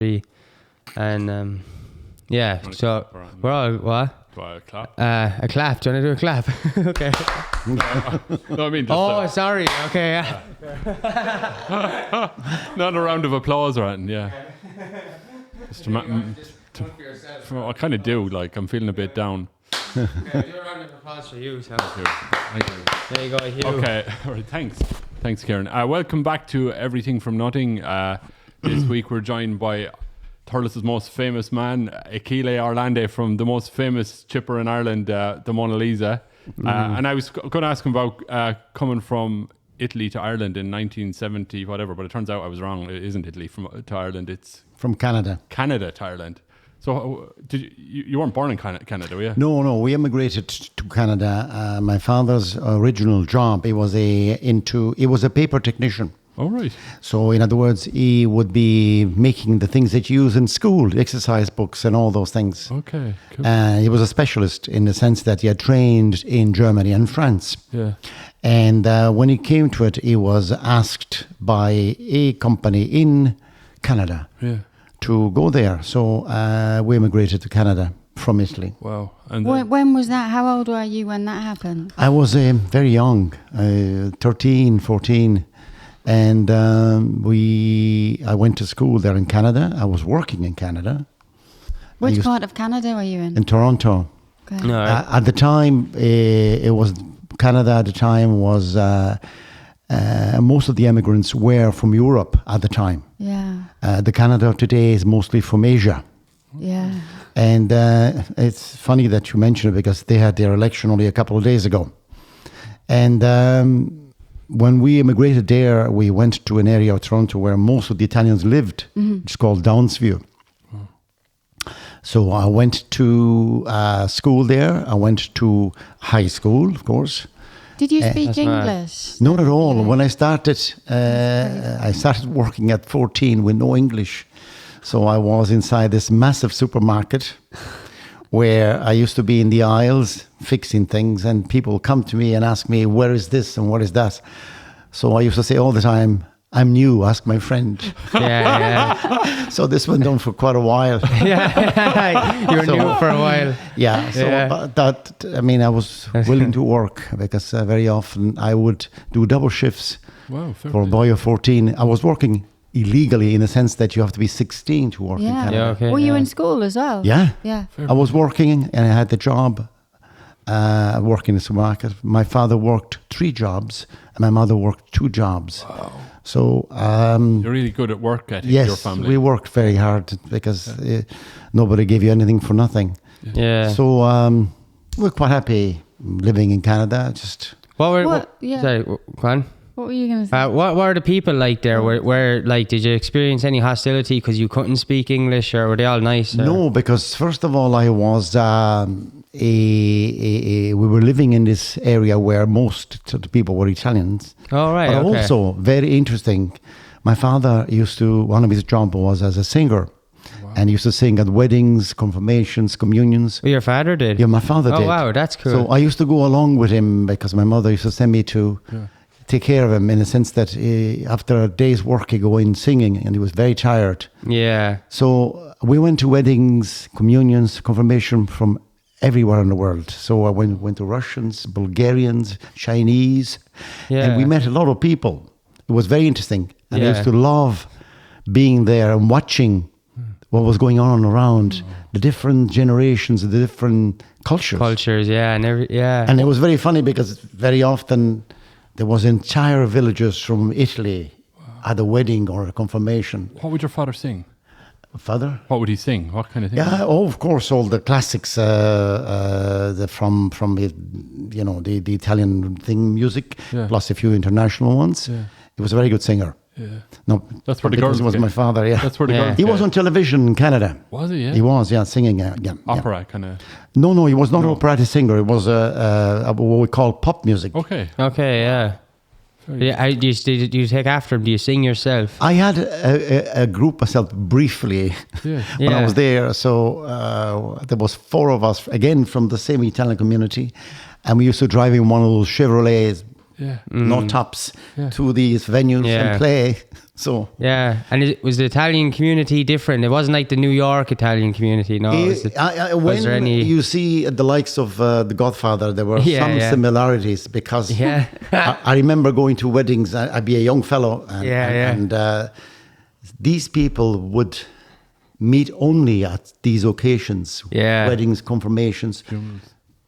free. And so we're all what? Do I clap? A clap. Do you want to do a clap? Okay. No, I mean just sorry. Okay. Yeah. not a round of applause or anything. Yeah. Just I kind of do. Like I'm feeling a bit down. Okay, do a round of applause for you. So. Thank you. There you go, Hugh. Okay. All right. Thanks, Kieran. Welcome back to Everything from Nothing. This week we're joined by Thurles' most famous man, Achille Orlandi, from the most famous chipper in Ireland, the Mona Lisa. And I was going to ask him about coming from Italy to Ireland in 1970, whatever, but it turns out I was wrong. It isn't Italy to Ireland, it's... From Canada. Canada to Ireland. So did you weren't born in Canada, were you? No, we immigrated to Canada. My father's original job, he was a paper technician. Oh, right. So, in other words, he would be making the things that you use in school, exercise books and all those things. Okay, cool. He was a specialist in the sense that he had trained in Germany and France. Yeah. And when he came to it, he was asked by a company in Canada to go there. So we immigrated to Canada from Italy. Wow. And when was that? How old were you when that happened? I was very young, 13, 14. And I went to school there in Canada. I was working in Canada. Which part of Canada were you in? In Toronto. Okay. No, at the time, it was Canada. At the time was most of the immigrants were from Europe at the time. Yeah. The Canada of today is mostly from Asia. Yeah. And it's funny that you mention it because they had their election only a couple of days ago. And when we immigrated there, we went to an area of Toronto where most of the Italians lived. Mm-hmm. It's called Downsview. So I went to school there. I went to high school, of course. Did you speak English? Not at all. Yeah. When I started working at 14 with no English. So I was inside this massive supermarket where I used to be in the aisles fixing things, and people come to me and ask me, where is this and what is that? So I used to say all the time, I'm new, ask my friend. Yeah. So this went on for quite a while. Yeah, you were new for a while. Yeah, so I was willing to work because very often I would do double shifts. Wow, for a boy of 14. I was working illegally in the sense that you have to be 16 to work in Canada. Yeah, okay, were you in school as well? Yeah. Fair I was working and I had the job working in the supermarket. My father worked 3 jobs and my mother worked 2 jobs. Wow. So you're really good at work ethic, yes, your family. we worked very hard because nobody gave you anything for nothing. Yeah. So we're quite happy living in Canada. Sorry, go on. What were you going to say? What were the people like there? Where did you experience any hostility because you couldn't speak English, or were they all nice? Or? No, because first of all, I was we were living in this area where most of the people were Italians. Oh, right. But also, very interesting, my father one of his jobs was as a singer. Wow. And he used to sing at weddings, confirmations, communions. Well, your father did? Yeah, my father did. Oh, wow, that's cool. So I used to go along with him because my mother used to send me to take care of him in the sense that after a day's work, he'd go in singing and he was very tired. Yeah. So we went to weddings, communions, confirmation from everywhere in the world. So I went to Russians, Bulgarians, Chinese, and we met a lot of people. It was very interesting. And I used to love being there and watching what was going on around the different generations, the different cultures. And it was very funny because very often there was entire villages from Italy at a wedding or a confirmation. What would your father sing? Father? What would he sing? What kind of thing? Yeah, of course, all the classics from the Italian thing music, plus a few international ones. Yeah. He was a very good singer. Yeah. No, that's where the girls was my father. Yeah, that's where the girls. He was on television in Canada. Was he? Yeah, he was. Yeah, singing. Opera kind of. No, he was not an operatic singer. It was what we call pop music. Okay. Yeah. Do you take after him? Do you sing yourself? I had a group myself briefly when I was there. So there was 4 of us, again from the same Italian community. And we used to drive in one of those Chevrolets, no tops, to these venues and play. So and was the Italian community different? It wasn't like the New York Italian community, no? When you see the likes of The Godfather, there were some similarities because I remember going to weddings. I'd be a young fellow, and these people would meet only at these occasions, weddings, confirmations.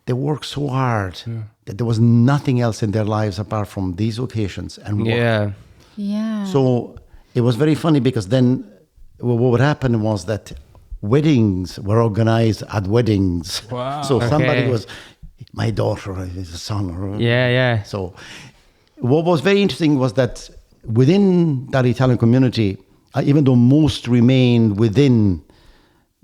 They worked so hard that there was nothing else in their lives apart from these occasions and work. So it was very funny because then what would happen was that weddings were organized at weddings. Wow. So somebody was, my daughter, his son. So what was very interesting was that within that Italian community, even though most remained within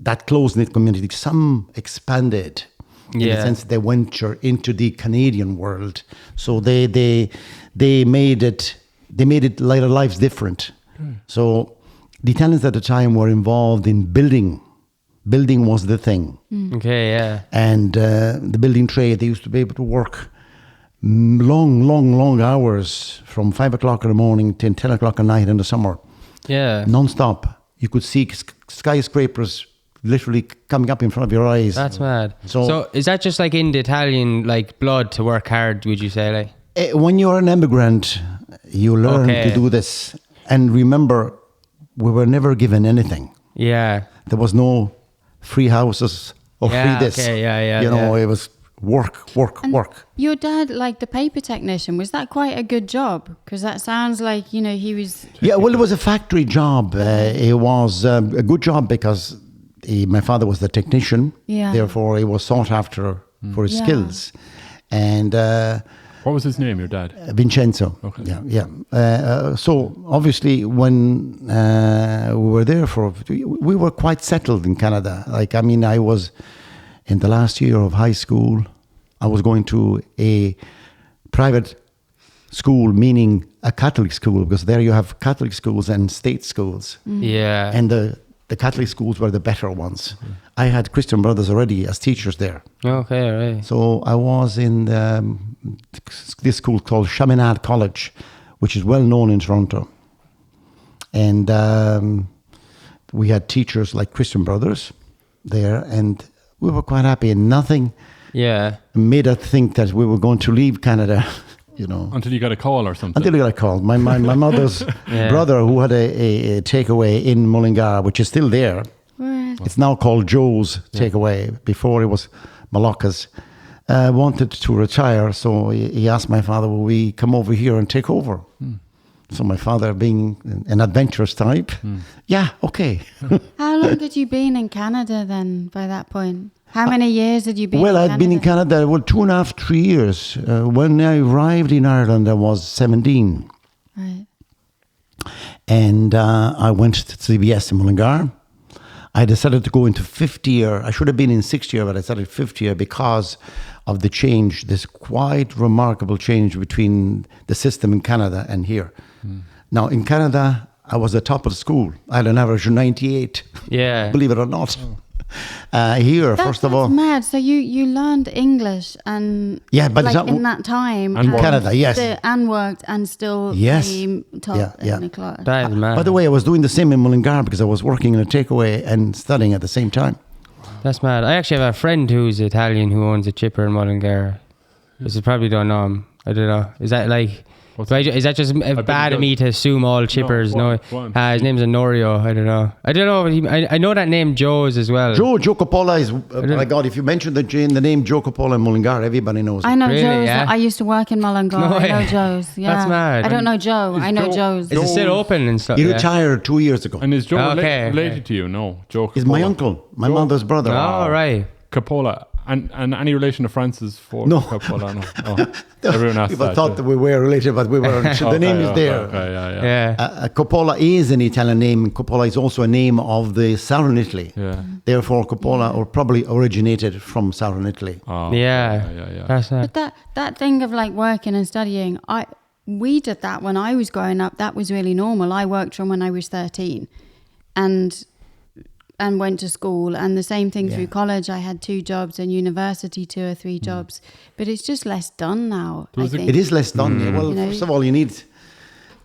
that close-knit community, some expanded. In the sense they venture into the Canadian world. So they made it their lives different. So the Italians at the time were involved in building. Building was the thing. And the building trade, they used to be able to work long hours from 5 o'clock in the morning till 10 o'clock at night in the summer. Non-stop. You could see skyscrapers literally coming up in front of your eyes. That's mad. So is that just like in the Italian blood to work hard, would you say? When you're an immigrant, you learn to do this. And remember, we were never given anything. There was no free houses or free this. It was work. Your dad, like the paper technician, was that quite a good job? Because that sounds like, he was... Yeah, well, it was a factory job. It was a good job because my father was the technician, therefore he was sought after for his skills. And what was his name, your dad? Vincenzo. Okay. So obviously when we were there we were quite settled in Canada. I was in the last year of high school. I was going to a private school, meaning a Catholic school, because there you have Catholic schools and state schools. And the Catholic schools were the better ones. I had Christian brothers already as teachers there. Okay, right. So I was in this school called Chaminade College, which is well known in Toronto. And we had teachers like Christian brothers there, and we were quite happy. And nothing made us think that we were going to leave Canada. Until you got a call or something. Until I got a call. My mother's brother, who had a takeaway in Mullingar, which is still there. It's now called Joe's Takeaway. Before it was Malacca's. Wanted to retire, so he asked my father, will we come over here and take over? So my father, being an adventurous type, okay. How long had you been in Canada then by that point? How many years had you been in Canada? I'd been in Canada, 2.5, 3 years. When I arrived in Ireland, I was 17. Right. And I went to CBS in Mullingar. I decided to go into fifth year. I should have been in sixth year, but I started fifth year because of the change, this quite remarkable change between the system in Canada and here. Now, in Canada, I was the top of the school. I had an average of 98. Believe it or not. Here, first of all, that's mad. So you learned English and but in that time and Canada, and worked and still came top in the class. That is mad. By the way, I was doing the same in Mullingar because I was working in a takeaway and studying at the same time. That's mad. I actually have a friend who's Italian who owns a chipper in Mullingar. You probably don't know him. I don't know. Is that like... Is that just bad of me to assume all chippers? No, his name's Honorio. I don't know. I know that name Joe's as well. Joe Coppola is. My God, if you mention the name Joe Coppola in Mullingar, everybody knows it. I know Joe's. I used to work in Mullingar. I know Joe's. Yeah. That's mad. I don't know Joe. I know Joe's. Is it still open and stuff? He retired 2 years ago. And is Joe related to you? No, Joe Coppola. He's my uncle, my mother's brother. Oh, right. Coppola. And any relation to Francis Ford Coppola? No. Oh. Everyone asked People thought that we were related, but we weren't. The name is there. Coppola is an Italian name. Coppola is also a name of the southern Italy. Therefore, Coppola or probably originated from southern Italy. That's but that thing of like working and studying, we did that when I was growing up. That was really normal. I worked from when I was 13, and and went to school, and the same thing through college. I had 2 jobs, and university 2 or 3 jobs, but it's just less done now. I think. It is less done. Yeah. Well, You first of all, you need.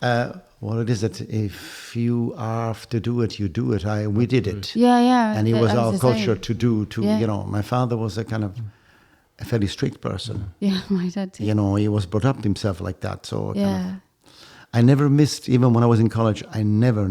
Well, it is that if you have to do it, you do it. We did it. Yeah. And it was our the culture same. to do. My father was a kind of a fairly strict person. Yeah, my dad too. He was brought up himself like that. So Yeah. I never missed, even when I was in college, I never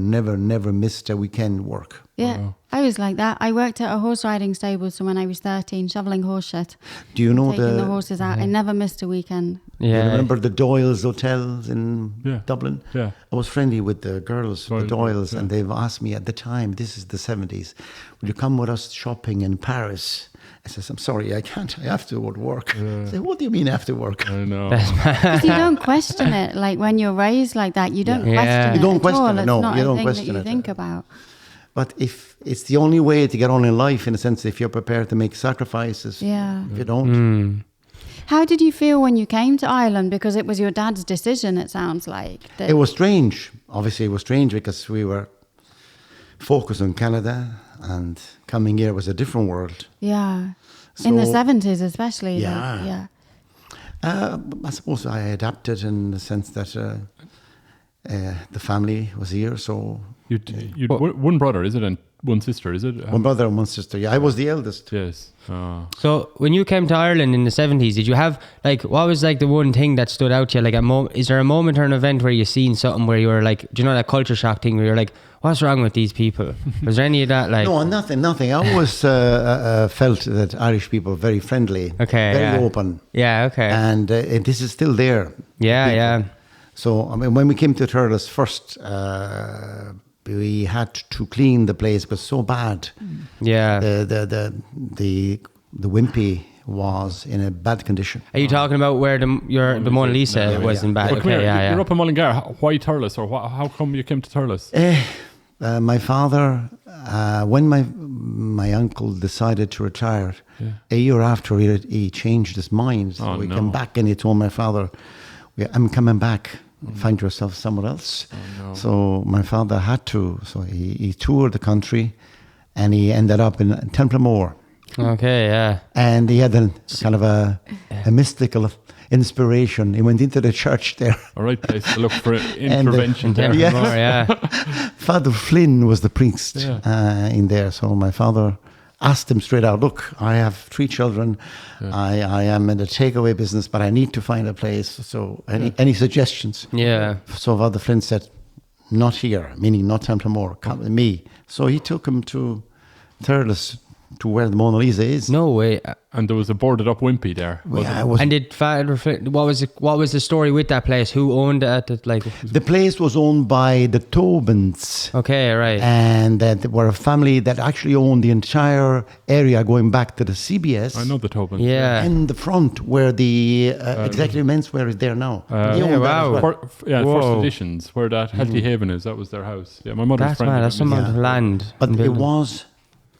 missed a weekend work. Yeah, I was like that. I worked at a horse riding stable, so when I was 13, shoveling horse shit. Do you know taking the horses out. I never missed a weekend. You remember the Doyle's hotels in Dublin? Yeah. I was friendly with the girls, the Doyles, and they've asked me at the time, this is the 70s, will you come with us shopping in Paris? I says, I'm sorry, I can't. I have to go to work. I say, what do you mean after work? I know. Because you don't question it. Like when you're raised like that, you don't question it. You don't at question all. it. No, it's not you a don't thing question that you it. think about. But if it's the only way to get on in life, in a sense, if you're prepared to make sacrifices, Yeah. if you don't. How did you feel when you came to Ireland? Because it was your dad's decision, it sounds like. It was strange. Obviously, it was strange because we were focused on Canada, and coming here was a different world. Yeah. In the So- 70s especially. Yeah. Yeah. I suppose I adapted in the sense that the family was here, so You one brother, is it, and one sister, is it? one brother and one sister. Yeah, I was the eldest. Yes. So when you came to Ireland in the 70s, did you have what was the one thing that stood out to you? Is there a moment or an event where you seen something where you were like, do you know that culture shock thing where you're like, what's wrong with these people? Was there any of that? No, nothing. I always felt that Irish people are very friendly, very open. Yeah, okay. And this is still there. Yeah. So, I mean, when we came to Thurles first, we had to clean the place. It was so bad. Yeah. The wimpy was in a bad condition. Are you talking about where the Mona Lisa was in bad? Well, Okay, yeah. You're up in Mullingar. Why Thurles, or how come you came to Thurles? My father, when my uncle decided to retire, a year after he changed his mind. So he came back and he told my father, I'm coming back. Find yourself somewhere else. So my father had to. So he toured the country, and he ended up in Templemore. Okay, yeah. And he had a kind of a mystical inspiration. He went into the church there. All right place to look for intervention there. Templemore, yeah. Father Flynn was the priest in there. So my father asked him straight out, look, I have 3 children. I am in the takeaway business, but I need to find a place. So any suggestions? Yeah. So Father Flynn said, not here, meaning not Templemore, come with me. So he took him to Thurles, to where the Mona Lisa is. No way. And there was a boarded up wimpy there. And did Father Flynn, what was the story with that place? Who owned it? The place was owned by the Tobins. Okay, right. And they were a family that actually owned the entire area going back to the CBS. I know the Tobins. Yeah. In the front where the executive menswear is there now. Wow. First Editions, where that Healthy Haven is. That was their house. Yeah, my mother's friend. That's some amount of land. But it was...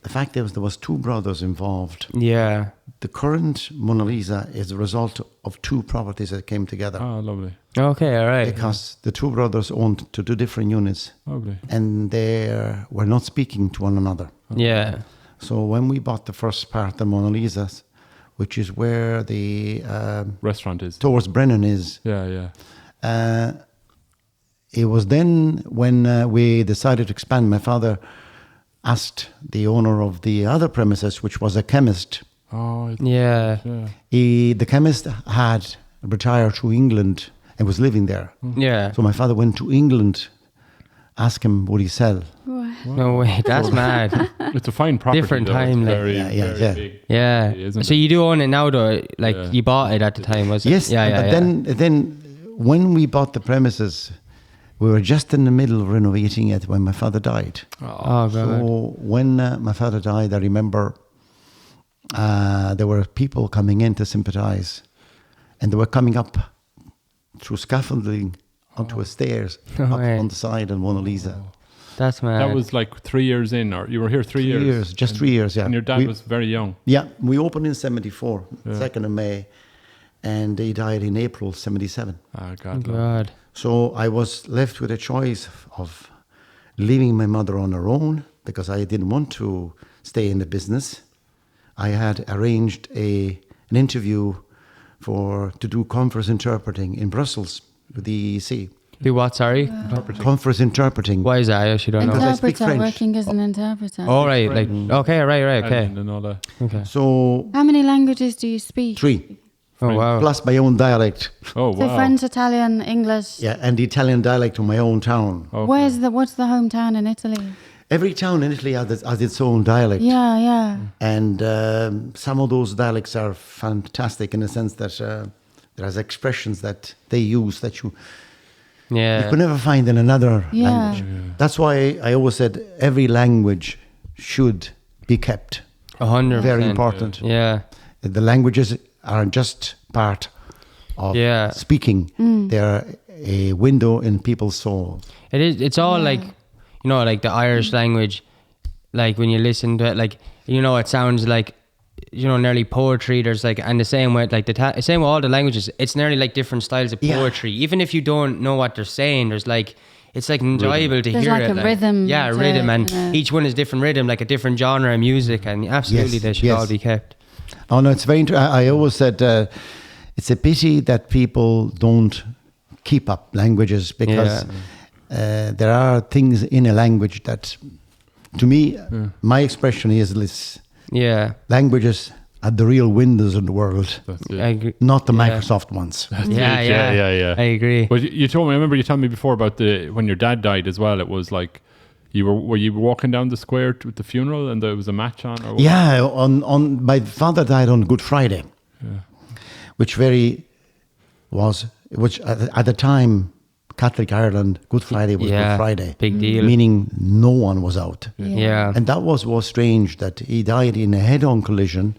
The fact is, there was 2 brothers involved. Yeah. The current Mona Lisa is a result of 2 properties that came together. Oh, lovely. Okay, all right. Because the 2 brothers owned 2 different units. Lovely. And they were not speaking to one another. Yeah. So when we bought the first part of Mona Lisa's, which is where the... restaurant is. Towards Brennan is. Yeah. It was then when we decided to expand. My father asked the owner of the other premises, which was a chemist. Oh, yeah. The chemist had retired to England and was living there. Yeah. So my father went to England, asked him, would he sell? No way, that's mad. It's a fine property. Different though. time, It's like. very big. Yeah. Isn't So it? you do own it now, though? Like you bought it at the time, was it? Yes, but then when we bought the premises, we were just in the middle of renovating it when my father died. Oh, God. So when my father died, I remember there were people coming in to sympathize, and they were coming up through scaffolding onto a stairs up on the side of Mona Lisa. That's mad. That was like 3 years in, or you were here 3 years? Just 3 years, yeah. And your dad was very young. Yeah, we opened in 74, 2nd of May, and he died in April 77. Oh, God. God. So I was left with a choice of leaving my mother on her own because I didn't want to stay in the business. I had arranged an interview to do conference interpreting in Brussels with the EEC. Do what, sorry? Conference interpreting. Why is that? I actually don't know. Interpreter, working as an interpreter. Oh, right. Like, okay, right, okay. And all that. Okay. So, How many languages do you speak? 3. Oh, wow. Plus my own dialect. Oh, wow. So French, Italian, English. Yeah, and the Italian dialect of my own town. Okay. What's the hometown in Italy? Every town in Italy has its own dialect. Yeah. And some of those dialects are fantastic in the sense that there's expressions that they use that you could never find in another language. Yeah. That's why I always said every language should be kept. 100%. Very important. Yeah. The languages are just part of speaking. They're a window in people's soul. It is. It's all like, you know, like the Irish language, like when you listen to it, like, you know, it sounds like, you know, nearly poetry. There's like, and the same with like same with all the languages, it's nearly like different styles of poetry. Even if you don't know what they're saying, there's like, it's like enjoyable to There's hear like it. A rhythm. Yeah, a rhythm, and each one is different rhythm, like a different genre of music, and absolutely they should all be kept. Oh no, it's very interesting. I always said it's a pity that people don't keep up languages because there are things in a language that, to me, my expression is this. Yeah. Languages are the real windows in the world, not the Microsoft ones. Yeah. I agree. But you told me, I remember you told me before about when your dad died as well, it was like, were you walking down the square with the funeral and there was a match on? Or on my father died on Good Friday, which at the time, Catholic Ireland, Good Friday was Good Friday. Big deal. Meaning no one was out. Yeah. And that was strange that he died in a head-on collision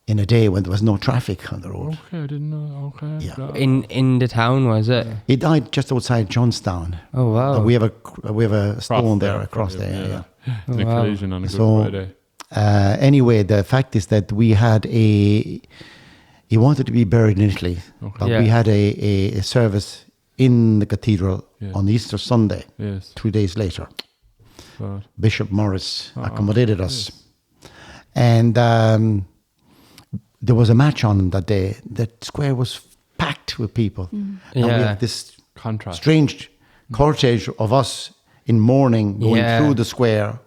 in a day when there was no traffic on the road. Okay, I didn't know. Okay. Yeah. In the town, was it? He died just outside Johnstown. Oh, wow. We have a stone there across there. In a collision on a Good Friday. Anyway, the fact is that we had he wanted to be buried in Italy, but we had a service in the cathedral on Easter Sunday, 2 days later. Bishop Morris accommodated us. And there was a match on that day. The square was packed with people. And we had this strange cortege of us in mourning going through the square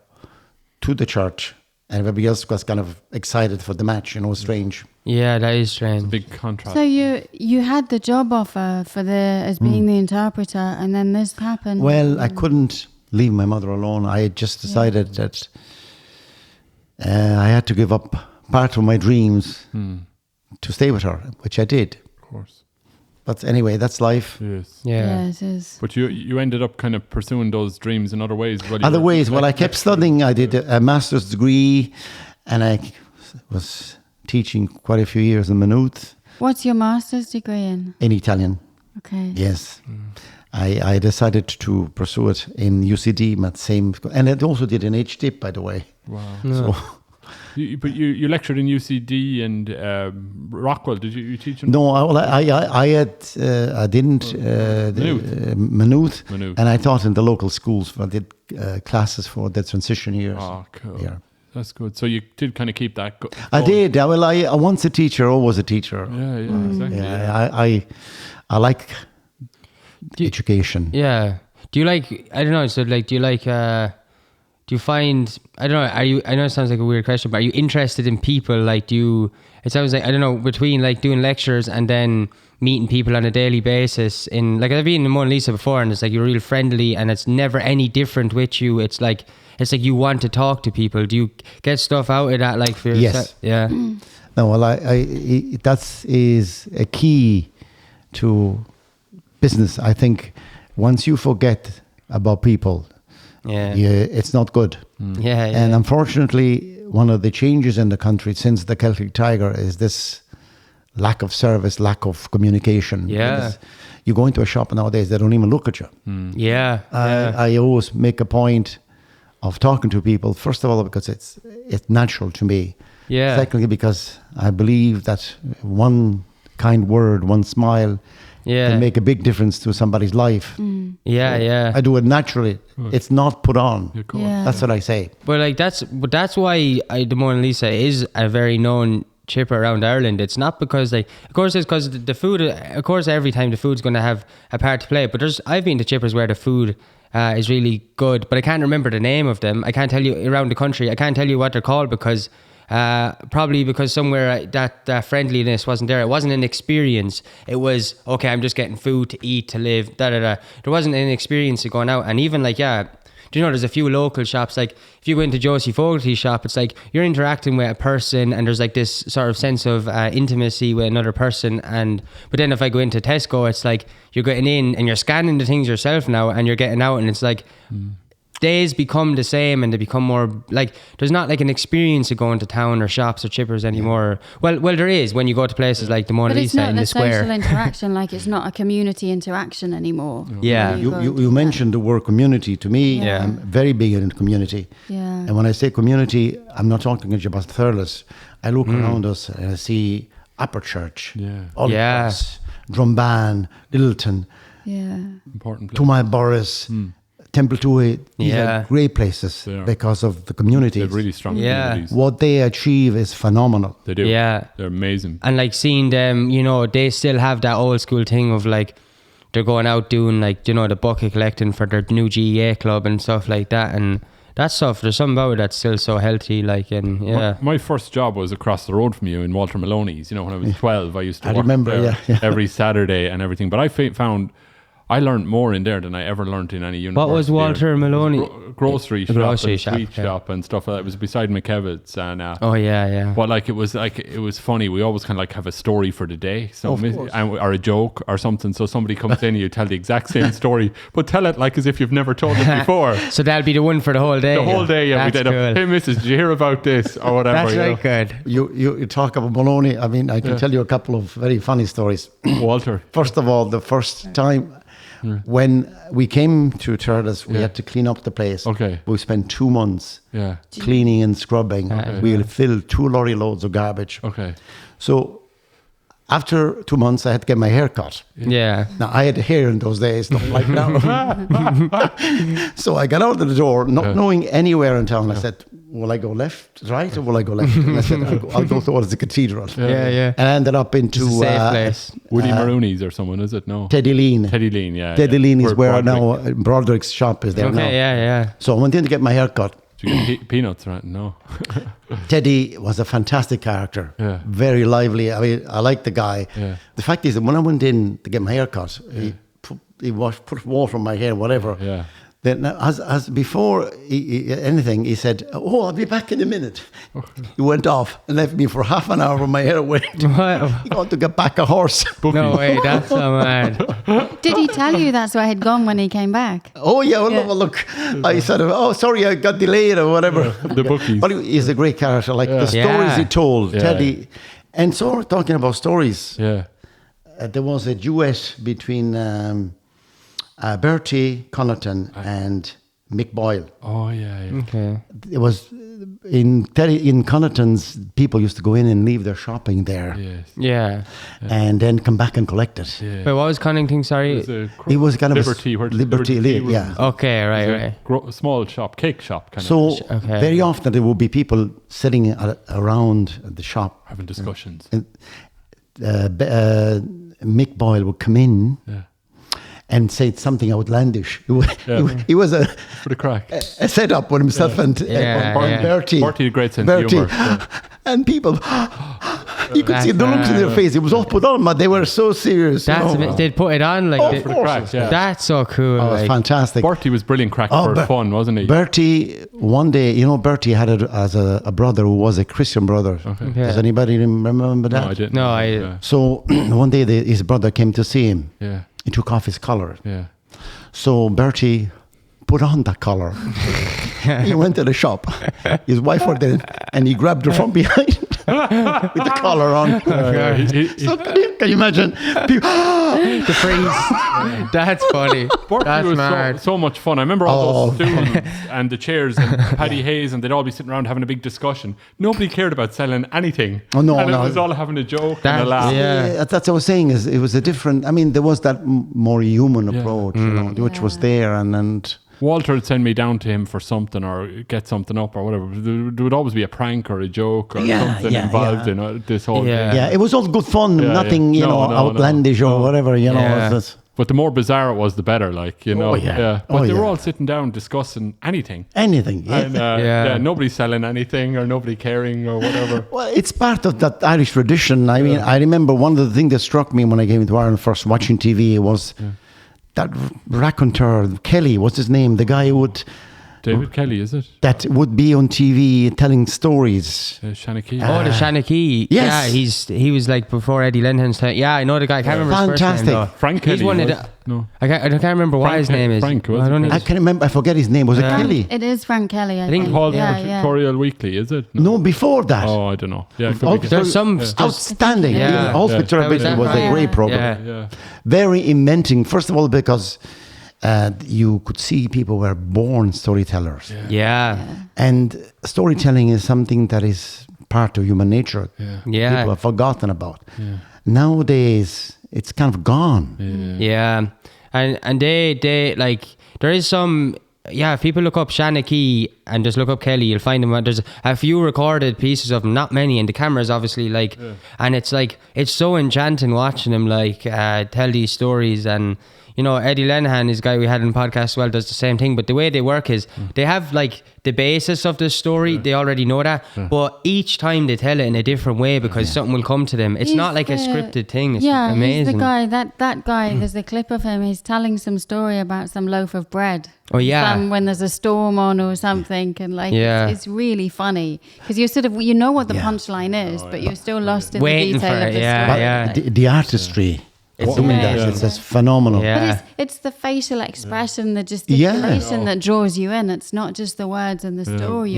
to the church. And everybody else was kind of excited for the match, strange. Yeah, that is strange. It's a big contrast. So you had the job offer as being the interpreter, and then this happened. Well, I couldn't leave my mother alone. I had just decided that I had to give up part of my dreams to stay with her, which I did. Of course. But anyway, that's life. Yes. Yeah, it is. But you ended up kind of pursuing those dreams in other ways. Well, I kept studying. I did a master's degree, and I was teaching quite a few years in Maynooth. What's your master's degree in? In Italian. Okay. Yes. I decided to pursue it in UCD, at same school. And I also did an HDIP, by the way. Wow. So, but you lectured in UCD and Rockwell. Did you teach in? No, I didn't. Maynooth. And I taught in the local schools. I did classes for the transition years. Oh, cool. Yeah. That's good. So you did kind of keep that going. I did. I once a teacher, always a teacher. Yeah, exactly. Yeah, I like education. Yeah. Do you like, I don't know, so like, do you find, I don't know, I know it sounds like a weird question, but are you interested in people? Like, it sounds like, I don't know, between like doing lectures and then meeting people on a daily basis in, like I've been in Mona Lisa before and it's like you're real friendly and it's never any different with you. It's like you want to talk to people. Do you get stuff out of that, like for yourself? Yes. Yeah. No, well, that is a key to business. I think once you forget about people, it's not good. Yeah. And unfortunately, one of the changes in the country since the Celtic Tiger is this lack of service, lack of communication. Yeah. You go into a shop nowadays, they don't even look at you. Yeah. I always make a point of talking to people, first of all, because it's natural to me. Yeah. Secondly, because I believe that one kind word, one smile can make a big difference to somebody's life. Yeah. I do it naturally. It's not put on. That's what I say. But like that's why the Mona Lisa is a very known chipper around Ireland. It's not because of course it's because the food, of course every time the food's going to have a part to play, but I've been to chippers where the food is really good, but I can't remember the name of them. I can't tell you around the country. I can't tell you what they're called because probably because somewhere that friendliness wasn't there. It wasn't an experience. It was, okay, I'm just getting food to eat, to live, There wasn't an experience of going out. And even like, do you know, there's a few local shops, like if you go into Josie Fogarty's shop, it's like you're interacting with a person and there's like this sort of sense of intimacy with another person. But then if I go into Tesco, it's like you're getting in and you're scanning the things yourself now and you're getting out, and it's like days become the same and they become more like, there's not like an experience of going to town or shops or chippers anymore. Well, there is when you go to places like the Mona Lisa in the square. But it's not a social interaction, like it's not a community interaction anymore. Yeah. You mentioned the word community. To me, I'm very big in community. Yeah. And when I say community, I'm not talking about Thurles. I look around us and I see Upper Church, Ullas, Drumban, Littleton, important place. Tumai Boris, Temple Tuohy. These are great places because of the communities. They're really strong communities. What they achieve is phenomenal. They do. Yeah. They're amazing. And like seeing them, you know, they still have that old school thing of like, they're going out doing like, you know, the bucket collecting for their new GEA club and stuff like that. And that stuff, there's something about it that's still so healthy. Like, and My first job was across the road from you in Walter Maloney's. You know, when I was 12, I used to work there every Saturday and everything. But I found I learned more in there than I ever learned in any university. What was Walter Maloney? Grocery shop, sweet shop and stuff like that. It was beside McKevitt's and But like it was funny. We always kind of like have a story for the day, or a joke or something. So somebody comes in, you tell the exact same story, but tell it like as if you've never told it before. So that'll be the one for the whole day. The whole day, yeah. That's we did. Cool. Hey, Mrs., did you hear about this or whatever? That's very good. You talk about Maloney. I mean, I can tell you a couple of very funny stories. Walter. First of all, the first time. When we came to Thurles, we had to clean up the place. Okay. We spent 2 months cleaning and scrubbing. We filled 2 lorry loads of garbage. Okay. So after 2 months, I had to get my hair cut. Yeah. Now, I had hair in those days, not like now. So I got out of the door, not knowing anywhere in town. I said, will I go left, right, or will I go left? And I said, I'll go towards the cathedral. Yeah. And I ended up into a safe place. Willie Maroney's or someone, is it? No. Teddy Lean. Teddy Lean, yeah. Teddy Lean is where now Broderick's shop is there now. Yeah. So I went in to get my hair cut. Did you get peanuts, right? No. Teddy was a fantastic character. Yeah. Very lively. I mean, I like the guy. Yeah. The fact is that when I went in to get my hair cut, he put water on my hair, whatever. Yeah. Then, as before anything, he said, "Oh, I'll be back in a minute." He went off and left me for half an hour with my hair wet. He got to get back a horse. No way, that's so mad. Did he tell you that's where he'd gone when he came back? Oh yeah, well, look. I said, "Oh, sorry, I got delayed or whatever." The bookies. But he's a great character. Like the stories he told, Teddy. And so talking about stories. Yeah. There was a duet between. Bertie Connaughton and Mick Boyle. Oh yeah. Okay. It was in Connaughton's. People used to go in and leave their shopping there, Yes. Yeah. and then come back and collect it. Yeah. Wait, what was Connington? Sorry. It was kind of Liberty. yeah. Okay, right. A small shop, cake shop kind of. So very often there would be people sitting around the shop Having discussions. and Mick Boyle would come in. Yeah. And say something outlandish. He was For the crack. a setup with himself and Bertie. Bertie, a great sense of humour. And people, you could see the looks in their face. It was all put on, but they were so serious. They'd put it on like For the crack, yeah. That's so cool. Oh, it was fantastic. Bertie was brilliant crack for fun, wasn't he? Bertie, one day, Bertie had it as a brother who was a Christian brother. Okay. Does anybody remember that? No, I didn't. No, So one day his brother came to see him. Yeah. He took off his collar. Yeah. So Bertie put on that collar. He went to the shop. His wife went in and he grabbed her from behind. with the collar on. So can you imagine? People, The freeze. That's funny. That's was mad. so much fun. I remember all those stools and the chairs and Paddy Hayes, and they'd all be sitting around having a big discussion. Nobody cared about selling anything. Oh, no, and no. it was all having a joke and a laugh. Yeah. That's what I was saying. Is it was a different. I mean, there was that more human approach, which was there, and Walter would send me down to him for something or get something up or whatever. There would always be a prank or a joke or something involved in this whole thing. yeah, it was all good fun. Nothing, outlandish or whatever. You know. But the more bizarre it was, the better. Like, you know. Oh, yeah. But they were all sitting down discussing anything. Anything. Yeah. And, nobody selling anything or nobody caring or whatever. Well, it's part of that Irish tradition. I mean, I remember one of the things that struck me when I came into Ireland first watching TV was that raconteur, Kelly, what's his name? The guy who would... David Kelly, is it? That would be on TV telling stories. Shanachie. The Shanachie. Yes. Yeah, he was like before Eddie Lenhan's time. Yeah, I know the guy. I can't remember his first name though. Frank Kelly. He's one of the, no. I can't remember what his name is. Frank, I don't know. I can't remember. I forget his name. Was it Kelly? It is Frank Kelly, I think. Called Tutorial Weekly, is it? No, before that. Oh, I don't know. Yeah, There's some outstanding. Yeah. Hospital was a great program. Yeah. Very inventing. First of all, because you could see people were born storytellers. Yeah. And storytelling is something that is part of human nature. Yeah. People have forgotten about. Yeah. Nowadays, it's kind of gone. Yeah. And they like, there is some, if people look up Shanachie and just look up Kelly, you'll find them. There's a few recorded pieces of them, not many, and the camera's obviously like, and it's like, it's so enchanting watching them like tell these stories. And you know, Eddie Lenihan, his guy we had in the podcast as well, does the same thing. But the way they work is they have like the basis of the story. They already know that. But each time they tell it in a different way because something will come to them. It's not like a scripted thing. It's amazing. He's the guy, that guy, there's a clip of him. He's telling some story about some loaf of bread. Oh, yeah. When there's a storm on or something. And like, it's really funny. Because you're sort of, you know what the punchline is, but you're still lost in waiting the detail of the story. The artistry. It's doing that. It's just phenomenal. Yeah. But it's the facial expression, the gesticulation that draws you in. It's not just the words and the story.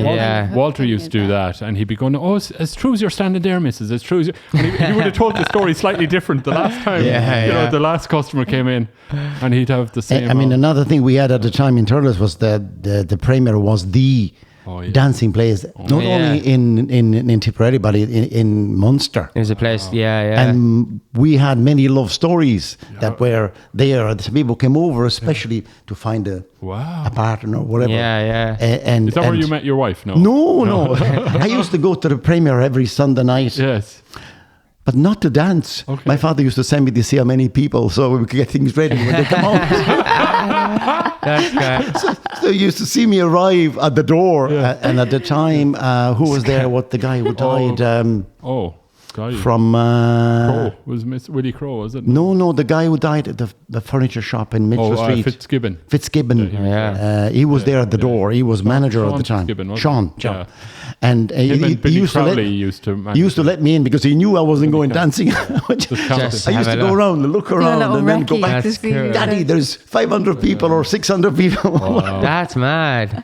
Walter used to do that, and he'd be going, "Oh, it's true as you're standing there, missus. It's true." And he would have told the story slightly different the last time. You know, the last customer came in, and he'd have the same. I mean, another thing we had at the time in Turles was the premier was the dancing place, not only in Tipperary, but in Munster. There's a place, And we had many love stories that were there. The people came over, especially to find a partner or whatever. And is that where you met your wife? No. I used to go to the premier every Sunday night. Yes. But not to dance. Okay. My father used to send me to see how many people so we could get things ready when they come out. That's good. So you used to see me arrive at the door, and at the time, who was there? What the guy who died? From Crow. Was Miss Willie Crow, was it? No, the guy who died at the furniture shop in Mitchell Street. Fitzgibbon. He was there at the door. He was manager at the time. Sean. And he used to let me in because he knew I wasn't going dancing. I used to go around and look around and then go back. Daddy, there's 500 people or 600 people. Wow. That's mad.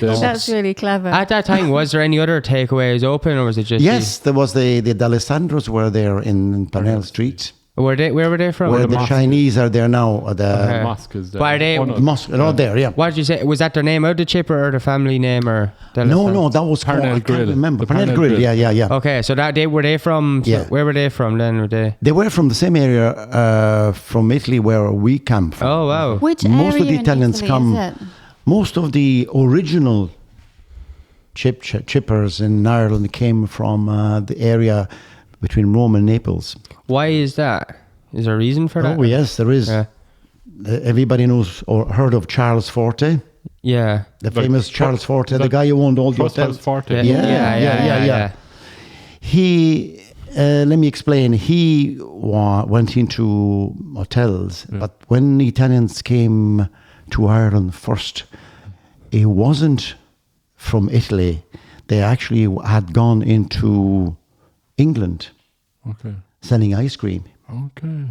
That's really clever. At that time, was there any other takeaways open, or was it just? Yes, there was the D'Alessandros were there in Parnell Street. Where were they from? Where the Chinese are there now. The mosque is there. Why are they? The mosque, not there, yeah. What did you say? Was that their name out the chipper or the family name or? No, that was Parnell Grill. I can't remember. Parnell Grill, yeah. Okay, so that were they from? Yeah. Where were they from then? They were from the same area from Italy where we come from. Oh wow! Which most area of the Italians in Italy come. is it? Most of the original chippers in Ireland came from the area between Rome and Naples. Why is that? Is there a reason for that? Oh yes, there is. Yeah. Everybody knows or heard of Charles Forte. Yeah. The famous Charles Forte, the guy who owned all the hotels. Forte. Yeah. He, let me explain. He went into hotels, but when the Italians came to Ireland first, it wasn't from Italy. They actually had gone into England, selling ice cream. Okay.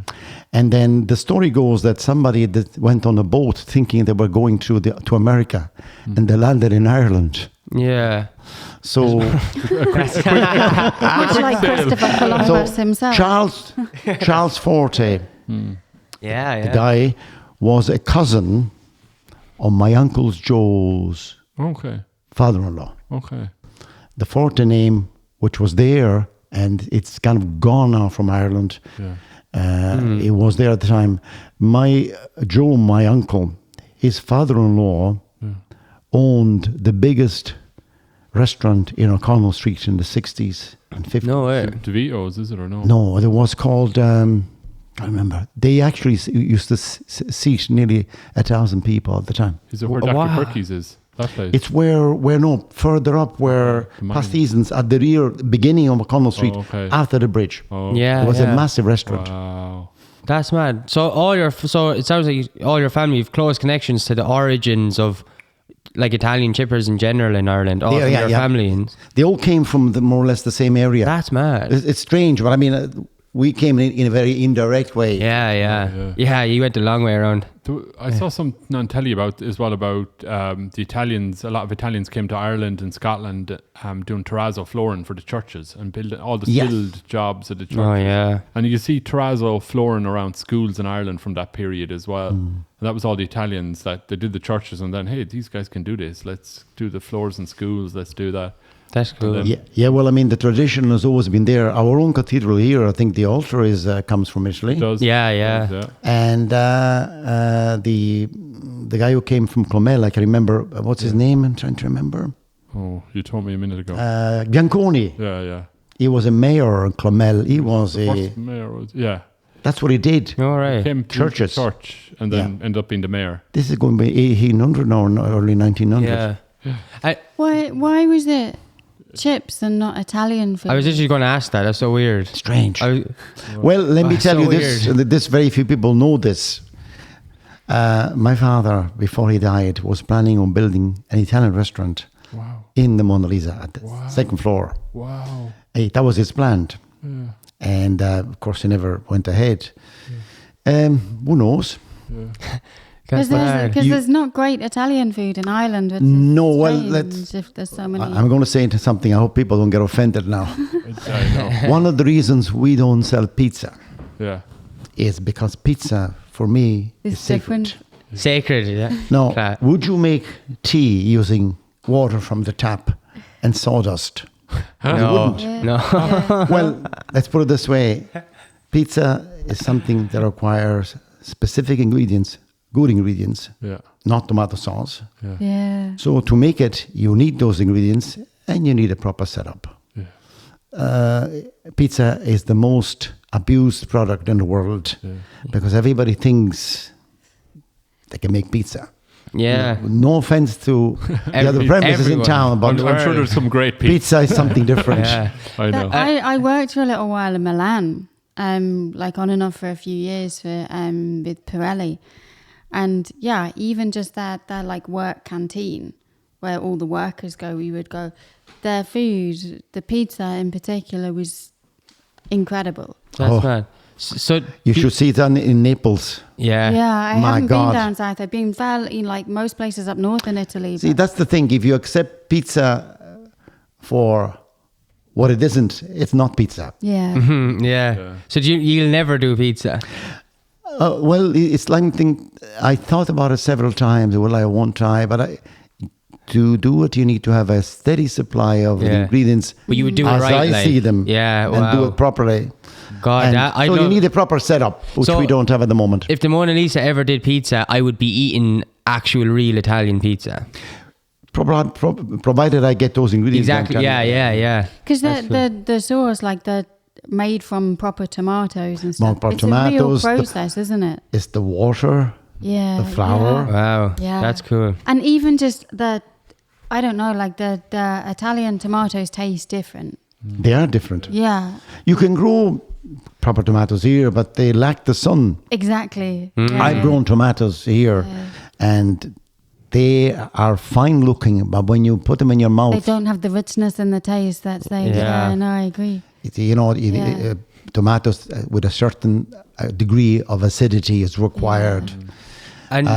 And then the story goes that somebody that went on a boat thinking they were going to America, and they landed in Ireland. Yeah. So, Much like Christopher Columbus himself. Charles Forte, Yeah, the guy, was a cousin of my Uncle Joe's father-in-law. Okay. The Forte name, which was there, and it's kind of gone now from Ireland. It was there at the time. My uncle, his father-in-law owned the biggest restaurant in O'Connell Street in the 60s and 50s. No way. DeVito's, is it or no? No, it was called, I remember, they actually used to seat nearly 1,000 people at the time. Is it where Dr. Perky's is? That place? It's further up where past Eason's at the rear beginning of O'Connell Street after the bridge. Yeah, it was a massive restaurant. Wow. That's mad. So it sounds like all your family have close connections to the origins of like Italian chippers in general in Ireland. All from your family. They all came from more or less the same area. That's mad. It's strange, but I mean, we came in a very indirect way. Yeah, you went a long way around. I saw something on telly about the Italians. A lot of Italians came to Ireland and Scotland doing terrazzo flooring for the churches and building all the skilled jobs at the churches. Oh, yeah. And you see terrazzo flooring around schools in Ireland from that period as well. And that was all the Italians that they did the churches and then, hey, these guys can do this. Let's do the floors in schools. Let's do that. That's cool. Yeah. Well, I mean, the tradition has always been there. Our own cathedral here, I think the altar comes from Italy. It does. Yeah. And the guy who came from Clonmel, I can remember. What's his name? I'm trying to remember. Oh, you told me a minute ago. Bianconi. Yeah. He was a mayor in Clonmel. He was first mayor. That's what he did. All right. He came to Churches. church and then ended up being the mayor. This is going to be 1800 now, early 1900. Yeah. Why was it chips and not Italian food? I was actually going to ask that. That's so weird. Strange. Well, let me tell you this. This very few people know this. My father, before he died, was planning on building an Italian restaurant in the Mona Lisa at the second floor. Wow. That was his plan. Yeah. And of course, he never went ahead. Who knows? Because there's not great Italian food in Ireland. No, well, if there's so many. I'm going to say something. I hope people don't get offended now. One of the reasons we don't sell pizza is because pizza, for me, is sacred. Sacred, yeah. No, would you make tea using water from the tap and sawdust? No. Yeah. Well, let's put it this way. Pizza is something that requires specific ingredients, good ingredients, not tomato sauce. Yeah. So to make it, you need those ingredients and you need a proper setup. Pizza is the most abused product in the world because everybody thinks they can make pizza. Yeah. No offense to the other premises in town, but I'm sure there's some great pizza is something different. I know. I worked for a little while in Milan, like on and off for a few years with Pirelli. And even just that like work canteen where all the workers go, we would go. Their food, the pizza in particular, was incredible. That's bad. So you should see it in Naples. Yeah, I haven't been down south. I've been in like most places up north in Italy. See, that's the thing. If you accept pizza for what it isn't, it's not pizza. Yeah. Mm-hmm, yeah. So you'll never do pizza? Well, it's like I thought about it several times. Well, I won't try, but to do it, you need to have a steady supply of the ingredients. But you would do it as right, I see them. Yeah, and do it properly. God, so you need a proper setup, which we don't have at the moment. If the Mona Lisa ever did pizza, I would be eating actual real Italian pizza. Provided I get those ingredients. Exactly. Yeah. Because the sauce, like the made from proper tomatoes and stuff. Proper it's tomatoes, a real process, isn't it? It's the water. Yeah. The flour. Yeah. Wow. Yeah. That's cool. And even just I don't know, like the Italian tomatoes taste different. They are different. Yeah. You can grow proper tomatoes here, but they lack the sun. Exactly. I've grown tomatoes here and they are fine looking, but when you put them in your mouth, they don't have the richness and the taste that they no, I agree. Tomatoes with a certain degree of acidity is required. And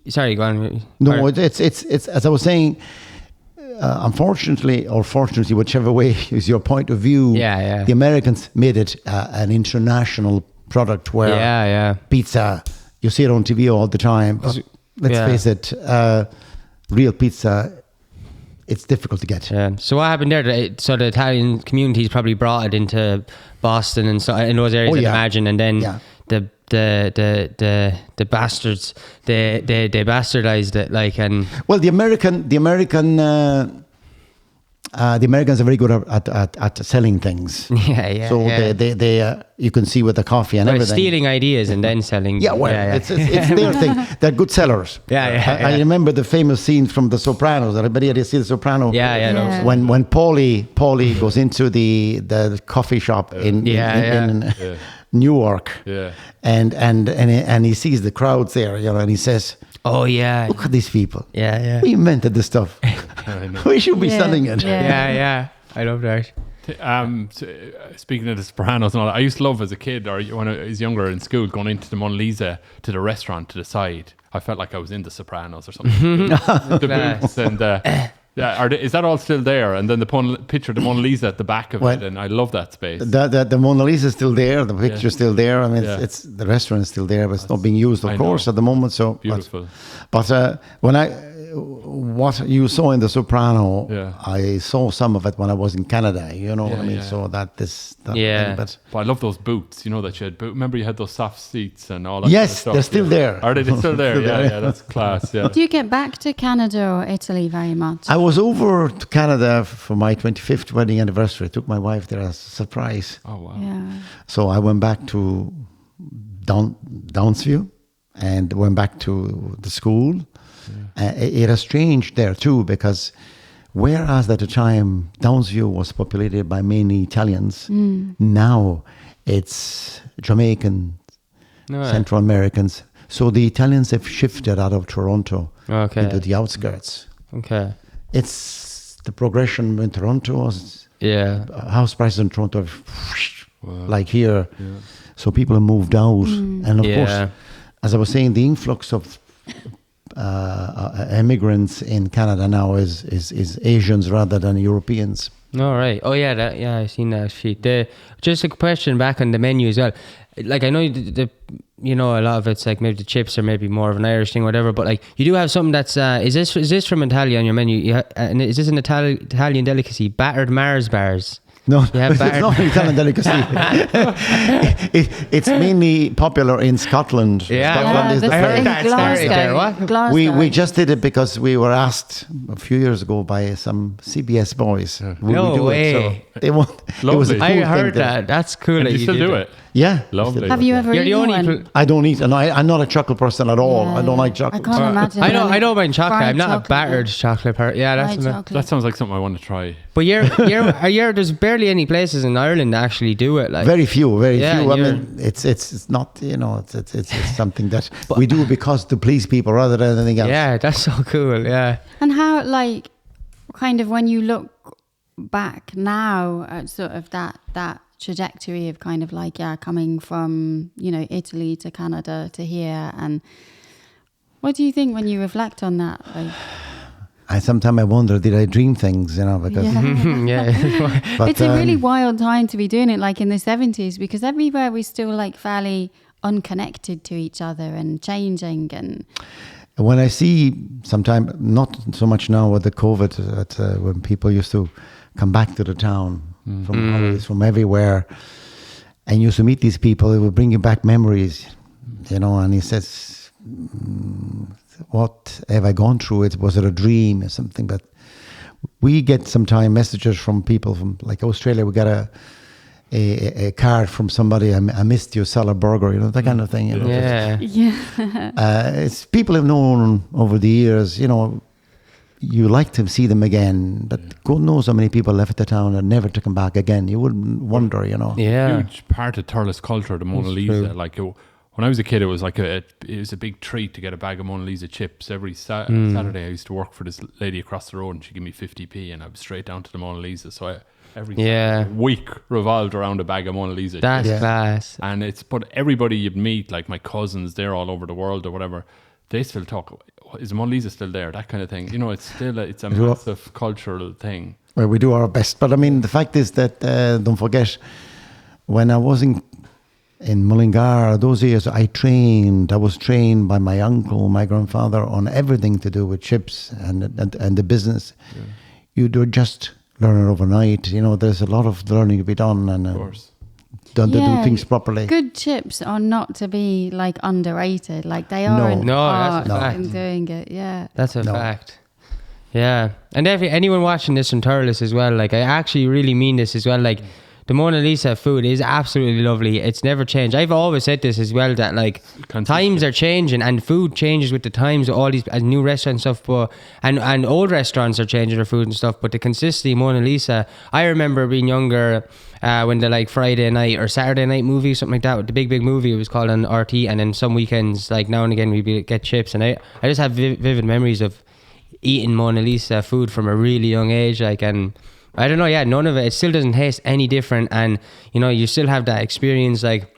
sorry, go on. No, it's as I was saying, unfortunately or fortunately, whichever way is your point of view, the Americans made it an international product where pizza, you see it on TV all the time. Let's face it, real pizza, it's difficult to get. Yeah. So what happened there? So the Italian communities probably brought it into Boston and so in those areas, I'd imagine, and then the bastards they bastardized it, like, and well, the Americans are very good at selling things. They you can see with the coffee and everything. Stealing ideas and then selling. It's their thing. They're good sellers. I remember the famous scene from The Sopranos. Everybody had to see The Sopranos. When Paulie goes into the coffee shop in Newark, and he sees the crowds there, and he says, "Oh yeah, look at these people. We invented this stuff. We should be selling it." I love that. Speaking of the Sopranos and all that, I used to love as a kid or when I was younger in school going into the Mona Lisa to the restaurant to the side. I felt like I was in the Sopranos or something. The boots and is that all still there? And then the picture of the Mona Lisa at the back of it, and I love that space. The Mona Lisa is still there. The picture's still there. I mean, it's the restaurant is still there, but it's not being used, of course, at the moment. So beautiful. But what you saw in The Soprano, I saw some of it when I was in Canada. You know what I mean? So that thing, but I love those boots. You know that you had remember you had those soft seats and all that. Yes, kind of stuff. they're still there. Are they still there? Yeah, that's class. Yeah. Do you get back to Canada or Italy very much? I was over to Canada for my 25th wedding anniversary. I took my wife there as a surprise. Oh wow! Yeah. So I went back to Downsview and went back to the school. It has changed there too, because whereas at the time Downsview was populated by mainly Italians, now it's Jamaican, Central Americans. So the Italians have shifted out of Toronto into the outskirts. Okay. It's the progression in Toronto. House prices in Toronto like here. Yeah. So people have moved out. And of course, as I was saying, the influx of immigrants in Canada now is Asians rather than Europeans. All right. Oh yeah, I've seen that sheet. Just a question back on the menu as well. Like I know a lot of it's like maybe the chips or maybe more of an Irish thing, whatever. But like you do have something that's is this from Italy on your menu? And is this an Italian delicacy? Battered Mars bars. No, it's not an Italian delicacy. It's mainly popular in Scotland. Scotland is the I heard that started there. What? Glasgow. We just did it because we were asked a few years ago by some CBS boys. No way. So they want. It was a cool I heard thing that. That's cool. And that you still do it. it. Yeah. Lovely. Have you ever eaten one? I don't eat, and I'm not a chocolate person at all. I don't like chocolate. I can't imagine. I don't mind chocolate. I'm not a battered chocolate person. Yeah, that sounds like something I want to try. But there's barely any places in Ireland that actually do it. Like very few. I mean, it's not it's something that we do because to please people rather than anything else. Yeah, that's so cool. Yeah. And how kind of when you look back now at sort of that trajectory of kind of coming from Italy to Canada to here, and what do you think when you reflect on that? Sometimes I wonder, did I dream things, because But, it's a really wild time to be doing it, like in the 70s, because everywhere we're still fairly unconnected to each other and changing. And when I see sometimes, not so much now with the COVID, when people used to come back to the town from holidays, from everywhere, and used to meet these people, it would bring you back memories, and he says, what have I gone through? Was it a dream or something? But we get sometimes messages from people from like Australia. We got a card from somebody. I missed you, sell a burger. That kind of thing. It's people have known over the years. You like to see them again, but God knows how many people left the town and never to come back again. You wouldn't wonder, Yeah, huge part of Thurles culture, the Mona Lisa. Like when I was a kid, it was it was a big treat to get a bag of Mona Lisa chips every Saturday. I used to work for this lady across the road, and she'd give me 50p, and I was straight down to the Mona Lisa. So every week revolved around a bag of Mona Lisa. That's class. And but everybody you'd meet, like my cousins, they're all over the world or whatever. They still talk. is Mona Lisa still there? That kind of thing. You know, it's still it's a massive cultural thing. Well, we do our best, but I mean, the fact is that don't forget, when I was in Mullingar, those years, I was trained by my uncle, my grandfather, on everything to do with chips and the business. Yeah. You do just learn it overnight. You know, there's a lot of learning to be done, and of course. Done to do things properly. Good chips are not to be like underrated. Like they are an art in doing it. Yeah, that's a fact. Yeah, and anyone watching this from Thurles as well, like I actually really mean this as well. Like the Mona Lisa food is absolutely lovely. It's never changed. I've always said this as well, that like times are changing and food changes with the times. All these new restaurants and stuff, and old restaurants are changing their food and stuff. But the consistency Mona Lisa, I remember being younger when the like Friday night or Saturday night movie, something like that, the big movie, it was called on RT, and then some weekends, like now and again, we'd get chips, and I just have vivid memories of eating Mona Lisa food from a really young age, like, and I don't know, none of it still doesn't taste any different, and you know, you still have that experience, like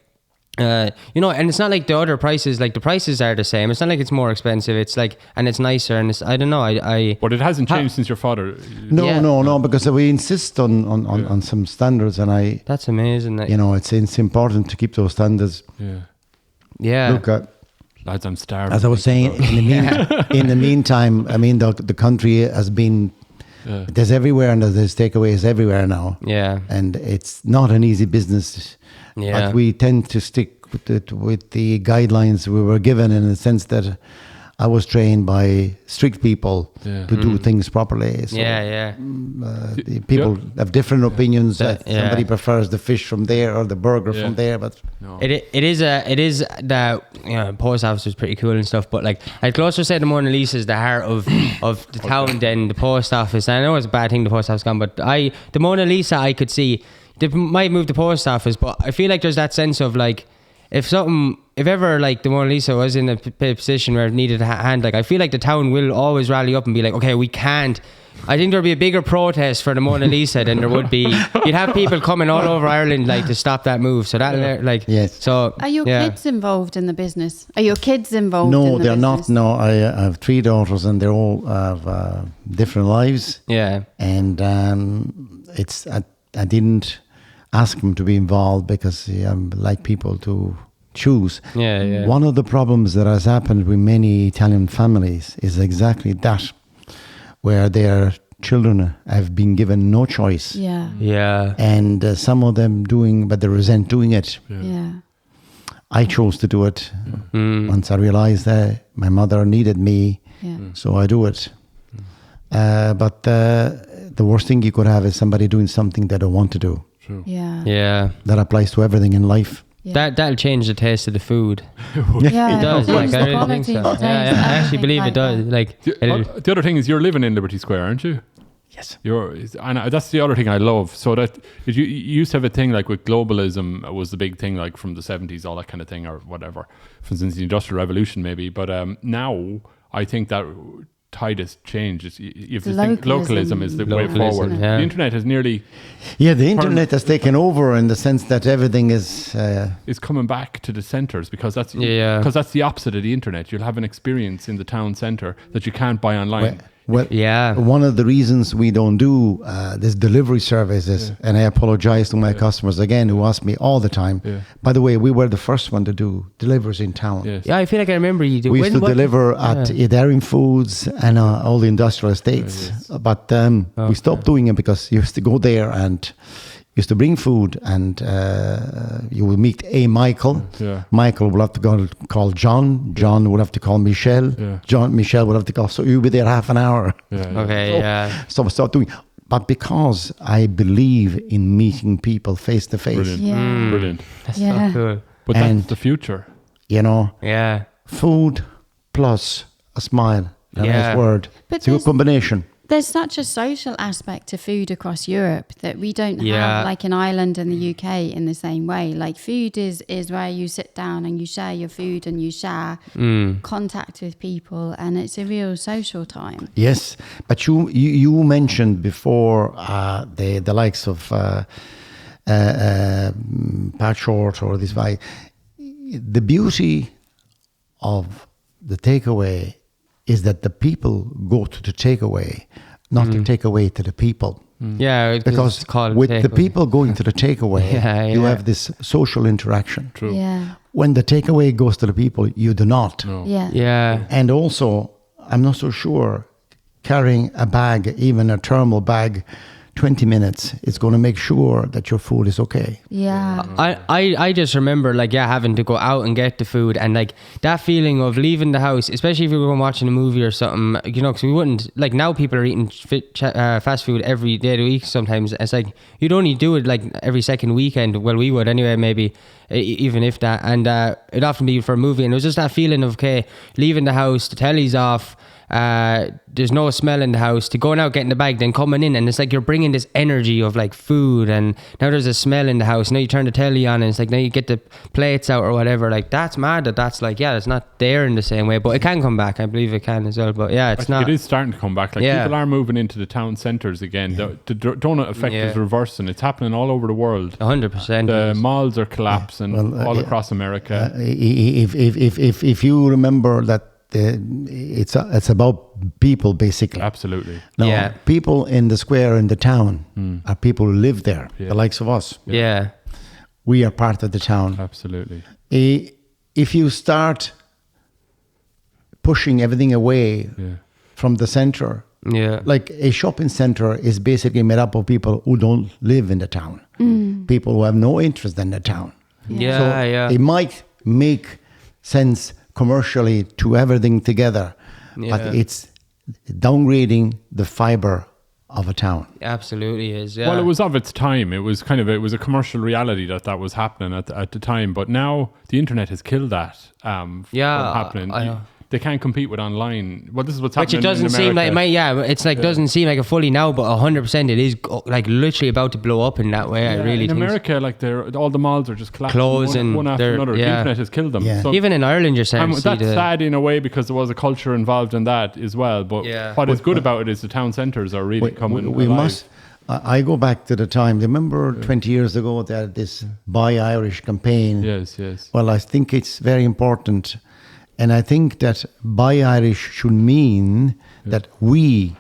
you know, and it's not like the other prices, like the prices are the same. It's not like it's more expensive. It's like, and it's nicer, and it's, I don't know, but it hasn't changed since your father. No, because we insist on some standards, and that's amazing. You know, it's important to keep those standards. Yeah. Look, lads, I'm starving. as I was saying, in the meantime, I mean, the country has been. There's everywhere, and there's takeaways everywhere now. Yeah, and it's not an easy business. Yeah, but we tend to stick with the guidelines we were given, in the sense that I was trained by strict people to do things properly. So, people have different opinions. Somebody prefers the fish from there or the burger from there, but it is that, you know, post office is pretty cool and stuff. But like, I'd closer say the Mona Lisa is the heart of the town than the post office. And I know it's a bad thing the post office gone, but the Mona Lisa, I could see they might move the post office, but I feel like there's that sense of like, if ever like the Mona Lisa was in a position where it needed a hand, like I feel like the town will always rally up and be like, okay, we can't. I think there'll be a bigger protest for the Mona Lisa than there would be. You'd have people coming all over Ireland like to stop that move. So that like, yes. So are your kids involved in the business? Are your kids involved? No, in the they're business? not. No, I have 3 daughters, and they all have different lives. Yeah, and I didn't ask them to be involved because I like people to choose. Yeah. One of the problems that has happened with many Italian families is exactly that, where their children have been given no choice. Yeah. And some of them but they resent doing it. Yeah. I chose to do it once I realized that my mother needed me, so I do it. But the worst thing you could have is somebody doing something they don't want to do. Yeah. That applies to everything in life. Yeah. That'll change the taste of the food. Yeah, it does. Like, I really think so. Yeah, I actually believe it does. Like the other thing is, you're living in Liberty Square, aren't you? Yes. And that's the other thing I love. So that you used to have a thing like with globalism was the big thing, like from the 70s, all that kind of thing, or whatever, since the Industrial Revolution maybe. But now I think that tide has changed. You have to think localism is the way forward. Yeah. The internet has nearly the internet has taken over, in the sense that everything is coming back to the centres, because that's the opposite of the internet. You'll have an experience in the town centre that you can't buy online. Well, one of the reasons we don't do this delivery services, and I apologize to my customers again who ask me all the time. By the way, we were the first one to do deliveries in town. Yeah, I feel like I remember you do. We used to deliver at Idarian Foods and all the industrial estates, but we stopped doing it because you used to go there and used to bring food, and you will meet Michael. Michael will have to call John. John will have to call Michelle. Michelle will have to call. So you'll be there half an hour. So we start doing. But because I believe in meeting people face to face. Brilliant. That's so cool. But that's the future. You know. Yeah. Food plus a smile. A nice word. But it's a good combination. There's such a social aspect to food across Europe that we don't have, like in Ireland and the UK, in the same way. Like food is where you sit down and you share your food and you share contact with people, and it's a real social time. Yes, but you mentioned before the likes of Pat Short or this guy. The beauty of the takeaway is that the people go to the takeaway, not the takeaway to the people. Yeah, because with the people going to the takeaway, you have this social interaction. True. Yeah. When the takeaway goes to the people, you do not. No. Yeah. And also, I'm not so sure carrying a bag, even a thermal bag, 20 minutes, it's going to make sure that your food is okay. Yeah. I just remember having to go out and get the food, and like that feeling of leaving the house, especially if you were going watching a movie or something, because we wouldn't, like now people are eating fast food every day of the week sometimes. It's like you'd only do it like every second weekend. Well, we would anyway, maybe even if that, and it'd often be for a movie, and it was just that feeling of leaving the house, the telly's off, there's no smell in the house, to going out getting the bag, then coming in, and it's like you're bringing this energy of like food, and now there's a smell in the house. Now you turn the telly on, and it's like now you get the plates out or whatever. Like that's mad that's like, it's not there in the same way, but it can come back. I believe it can as well. But it's not. It is starting to come back. Like people are moving into the town centres again. The donut effect is reversing. It's happening all over the world. 100%. The malls are collapsing all across America. If you remember that. It's about people basically. Absolutely. Now, people in the square in the town are people who live there, the likes of us. Yeah. We are part of the town. Absolutely. If you start pushing everything away from the center, like a shopping center is basically made up of people who don't live in the town, people who have no interest in the town. It might make sense commercially to everything together, but it's downgrading the fiber of a town. Absolutely is. Well, it was of its time. It was a commercial reality that was happening at the time. But now the internet has killed that from happening. They can't compete with online. Well, this is what's happening. Which it doesn't seem like. It's like doesn't seem like it fully now, but 100% it is like literally about to blow up in that way. I really in think. America, like all the malls are just collapsing, closing one after another. The internet has killed them. Yeah. So even in Ireland, you're saying that's sad in a way because there was a culture involved in that as well. But what is good about it is the town centres are really coming. We must. I go back to the time. Remember 20 years ago they had this Buy Irish campaign. Yes. Well, I think it's very important. And I think that Buy Irish should mean that we,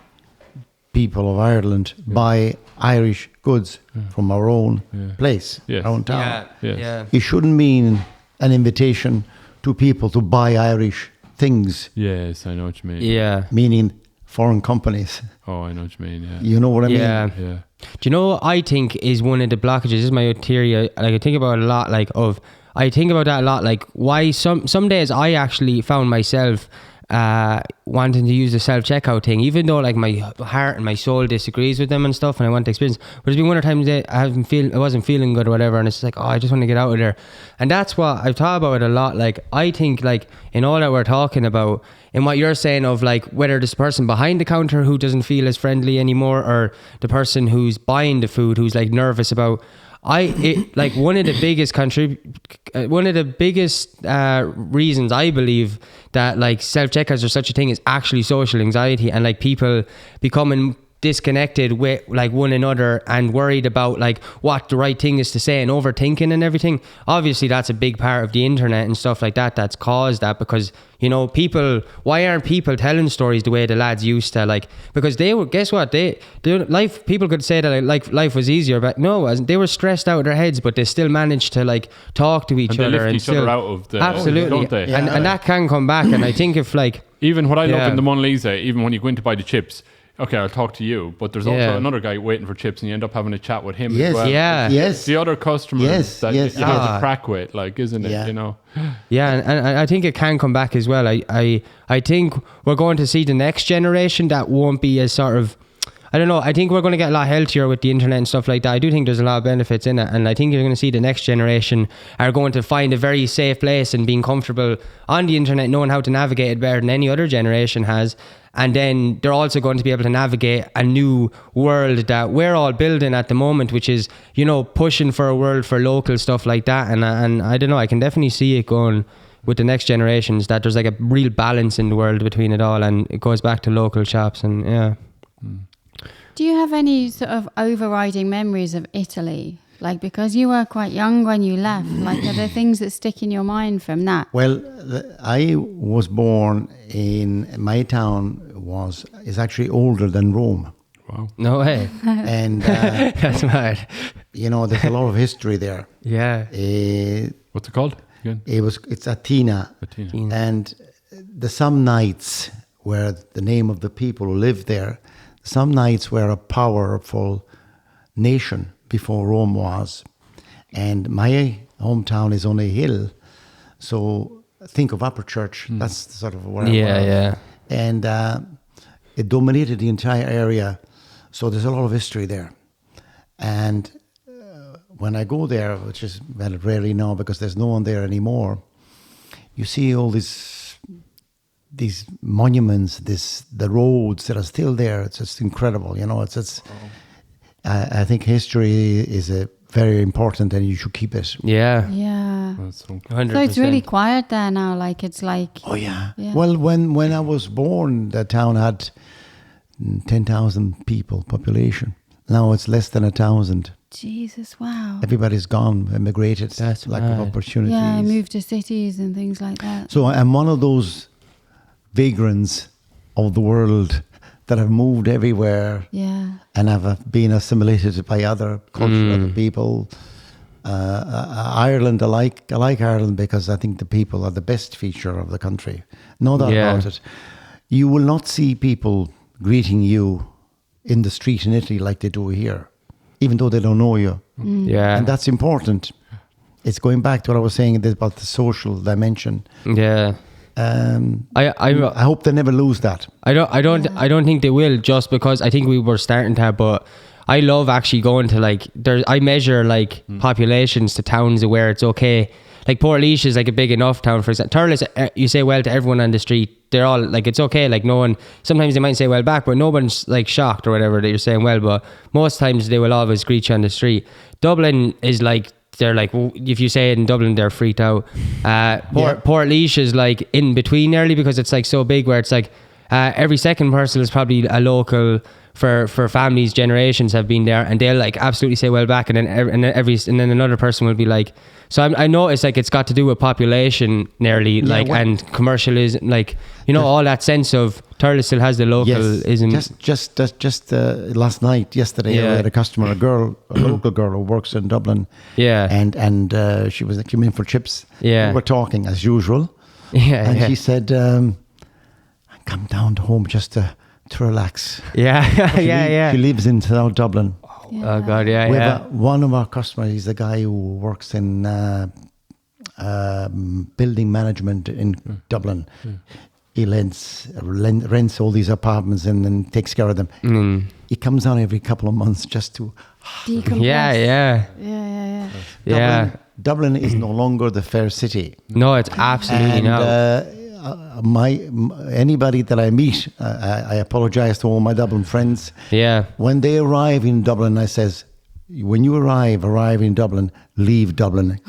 people of Ireland, buy Irish goods from our own place, our own town. It shouldn't mean an invitation to people to buy Irish things. Yes, I know what you mean. Yeah. Meaning foreign companies. Oh, I know what you mean, yeah. You know what I mean? Yeah. Do you know what I think is one of the blockages? This is my theory. I think about it a lot, I think about that a lot, like why some days I actually found myself wanting to use the self-checkout thing, even though like my heart and my soul disagrees with them and stuff, and I want to experience. But there's been one or times that I wasn't feeling good or whatever, and it's like, I just want to get out of there. And that's what I've thought about it a lot. Like I think like in all that we're talking about, in what you're saying of like whether this person behind the counter who doesn't feel as friendly anymore, or the person who's buying the food who's like nervous about. One of the biggest reasons I believe that like self-checkouts are such a thing is actually social anxiety, and like people becoming disconnected with like one another and worried about like what the right thing is to say and overthinking and everything. Obviously that's a big part of the internet and stuff like that that's caused that, because why aren't people telling stories the way the lads used to, like, because they were, guess what, life, people could say that like life was easier, but no, it wasn't. They were stressed out of their heads, but they still managed to like talk to each other and lift each other out of the absolutely, don't they? And that can come back. And I think if like even what I love in the Mona Lisa, even when you go in to buy the chips, okay, I'll talk to you, but there's also another guy waiting for chips, and you end up having a chat with him as well. Yes. The other customers that you have to crack with, like, isn't it? Yeah, and I think it can come back as well. I think we're going to see the next generation that won't be as sort of, I don't know, I think we're going to get a lot healthier with the internet and stuff like that. I do think there's a lot of benefits in it, and I think you're going to see the next generation are going to find a very safe place and being comfortable on the internet, knowing how to navigate it better than any other generation has. And then they're also going to be able to navigate a new world that we're all building at the moment, which is, pushing for a world for local stuff like that. And I don't know, I can definitely see it going with the next generations, that there's like a real balance in the world between it all, and it goes back to local shops and Do you have any sort of overriding memories of Italy? Like, because you were quite young when you left, like, are there things that stick in your mind from that? Well, I was born in my town is actually older than Rome. Wow. No way. And That's mad. you know, there's a lot of history there. Yeah. What's it called again? It's Athena. Athena. And the Samnites were the name of the people who lived there. The Samnites were a powerful nation before Rome was. And my hometown is on a hill. So think of Upper Church. That's sort of where I was. Yeah. And it dominated the entire area. So there's a lot of history there. And when I go there, which is rarely now because there's no one there anymore, you see all these monuments, the roads that are still there. It's just incredible, you know. I think history is very important, and you should keep it. Yeah. Yeah. That's so cool. 100%. So it's really quiet there now. Like, it's like. Oh yeah. Yeah. Well, when I was born, the town had 10,000 people population. Now it's less than 1,000. Jesus, wow. Everybody's gone, emigrated. That's lack of mad. opportunities. Yeah, I moved to cities and things like that. So I'm one of those vagrants of the world that have moved everywhere Yeah. and have been assimilated by other culture, other people. Ireland, I like Ireland because I think the people are the best feature of the country. No doubt about it. You will not see people greeting you in the street in Italy like they do here, even though they don't know you. Yeah. And that's important. It's going back to what I was saying about the social dimension. Yeah. I hope they never lose that. I don't think they will, just because I think we were starting to, but I love actually going to, like, I measure like populations to towns where it's okay. Like Portlaoise is like a big enough town, for example. Thurles, you say well to everyone on the street. They're all like, it's okay. Like, no one, sometimes they might say well back, but no one's like shocked or whatever that you're saying well, but most times they will always greet you on the street. Dublin is like, they're like, if you say it in Dublin, they're freaked out. Portlaoise is like in between nearly, because it's like so big where it's like every second person is probably a local for families, generations have been there, and they'll like absolutely say well back, and then then another person will be like. So I know it's like it's got to do with population nearly, and commercialism, like, you know, all that sense of Thurles still has the localism. Just last night, yesterday, I had a customer, a local girl who works in Dublin. Yeah. And she came in for chips. Yeah. We were talking as usual. Yeah. And she said, I come down to home just to relax. Yeah. She lives in South Dublin. Yeah. Oh God, yeah. We have one of our customers. He's the guy who works in building management in Dublin. He rents all these apartments and takes care of them. He comes down every couple of months just to decompress. Yeah. Dublin is no longer the fair city. No, it's absolutely not. Anybody that I meet, I apologize to all my Dublin friends. Yeah. When they arrive in Dublin, I says, when you arrive in Dublin, leave Dublin.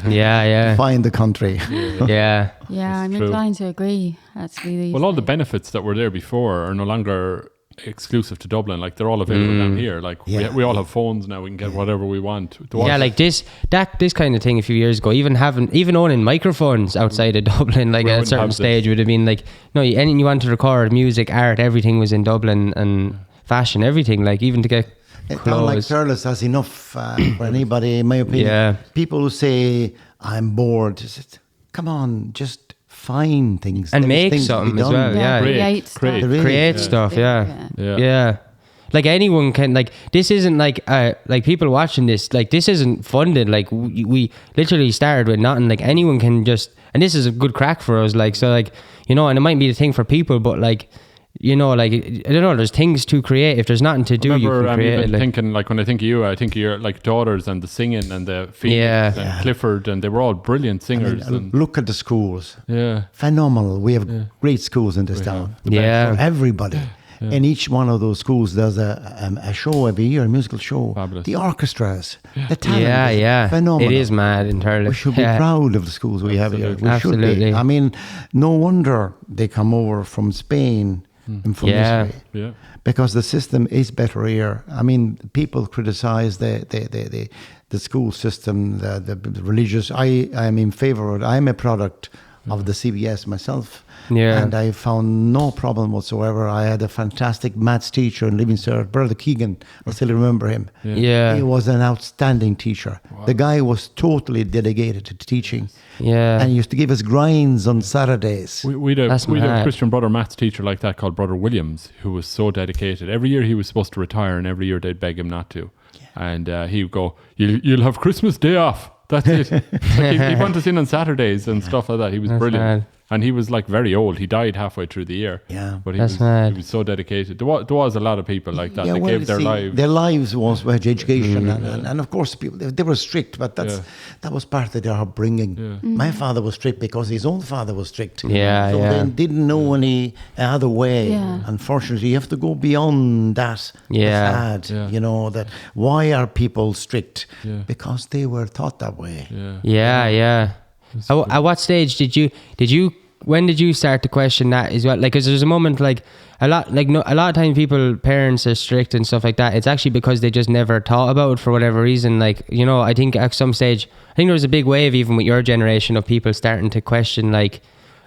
Yeah. Find the country. Yeah, I'm inclined to agree, actually. All the benefits that were there before are no longer exclusive to Dublin. Like, they're all available down here. Like, we all have phones now. We can get whatever we want. Like this kind of thing a few years ago, even owning microphones outside of Dublin, like at a certain stage would have been like, no, anything you want to record, music, art, everything was in Dublin, and fashion, everything, like even to get clothes. Like Thurles has enough for anybody, in my opinion. Yeah. People who say, I'm bored, come on, just find things and make something as well. Create stuff. Yeah. Like anyone can. Like, this isn't like people watching this. Like, this isn't funded. Like, we literally started with nothing. Like, anyone can just. And this is a good crack for us. Like, so, like, you know, and it might be the thing for people, but like, you know, like, I don't know, there's things to create. If there's nothing to do, you can create it. Thinking, like, when I think of you, I think of your like daughters and the singing and the Phoenix and Clifford, and they were all brilliant singers. Look at the schools. Yeah. Phenomenal. We have great schools in this town. Yeah. For everybody. Yeah. And each one of those schools does a show every year, a musical show. Fabulous. The orchestras, the talent. Phenomenal. It is mad entirely. We should be proud of the schools we have here. We Absolutely. should be. I mean, no wonder they come over from Spain from because the system is better here. I mean, people criticize the school system, the religious. I am in favor of it. I'm a product of the CBS myself. Yeah. And I found no problem whatsoever. I had a fantastic maths teacher in Livingstone, Brother Keegan. I still remember him. Yeah. He was an outstanding teacher. Wow. The guy was totally dedicated to teaching. Yeah. And he used to give us grinds on Saturdays. We'd a Christian brother maths teacher like that called Brother Williams, who was so dedicated. Every year he was supposed to retire, and every year they'd beg him not to. Yeah. And he would go, you'll have Christmas Day off. That's it. He wanted us in on Saturdays and stuff like that. He was brilliant. Mad. And he was like very old. He died halfway through the year. Yeah. But he was so dedicated. There was a lot of people like that. They gave their lives. Their lives was education. And of course, people, they were strict, but that was part of their upbringing. Yeah. My father was strict because his own father was strict. Yeah, so they didn't know any other way. Yeah. Unfortunately, you have to go beyond that. Yeah. You know, that why are people strict? Yeah. Because they were taught that way. Yeah. At what stage when did you start to question that as well? Like, because there's a moment like a lot of times parents are strict and stuff like that. It's actually because they just never thought about it for whatever reason. Like, you know, I think at some stage, there was a big wave even with your generation of people starting to question, like,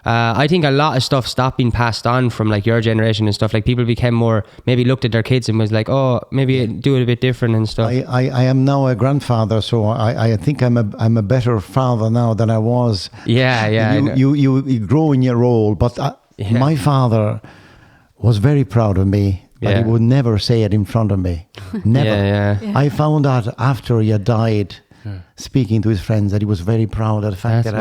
I think a lot of stuff stopped being passed on from like your generation and stuff. Like, people became more, maybe looked at their kids and was like, oh, maybe do it a bit different and stuff. I am now a grandfather, so I think I'm a better father now than I was. Yeah. You grow in your role, but my father was very proud of me, but he would never say it in front of me. Never. Yeah. I found out after he had died, speaking to his friends, that he was very proud of the fact that